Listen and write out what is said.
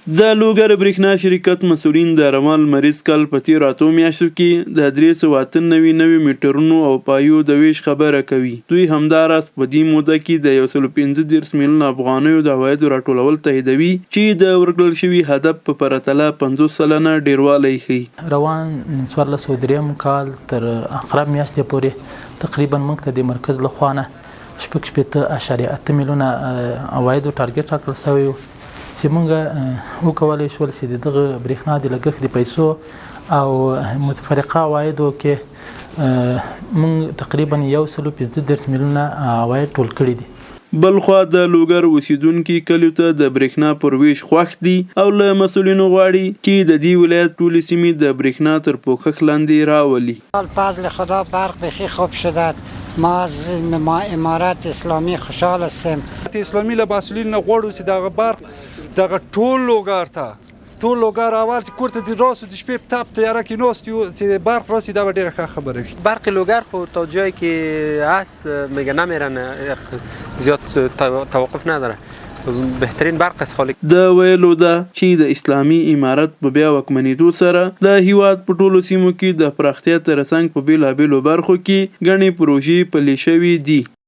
د لوګر برېښنا شرکت مسؤلین د رمال مریض کال په تېرو 8 میاشتو کې د 398 میټرونو او پایو د ویش خبره کوي. دوی همداراز په دې موده کې د 135 میلیونه افغانیو د عوایدو راټولول تاییدوي چې د ورکړل شوي هدف په پرتله 50 سلنه ډیروالی ښیي. روان 1403 کال تر اقرب میاشتې پورې تقریبا موږ ته د مرکز لخوا نه 8.8 میلیونه عوایدو ټارګټ راکړل شوی و چې موږ وکولی شول چې دغه برېښنا د لګښت د پیسو او متفرقه عوایدو کې موږ تقریبا 115 میلیونه عواید ټول کړي دي. بلخوا د لوګر اوسیدونکي کلیو ته د برېښنا پر ویش خوښ دي او له مسؤلینو غواړي چې د دې ولایت ټولې سیمې د برېښنا تر پوښښ لاندې راولي. فضل خدا برق بخی خوب شدد. ما امارت اسلامی خوشحال هستیم. اسلامی له مسؤلین نه غواړو چې دغه برق دغه ټول لوګر اول چې کور ته د راسو د شپې په تاپ تیاره کې ناست یو چې برق راسي دا به ډېره ښه خبره وي. برق لوګر خو تا جایی که هست میگه نمیرن زیاد توقف نداره. بهترین برق از خالق. د ویلو ده چې د اسلامي امارت په بیا واکمنېدو سره د هیواد په ټولو سیمو کې د پراختیا ترڅنګ په بېلابېلو برخو کې ګڼې پروژې پلې شوې دي.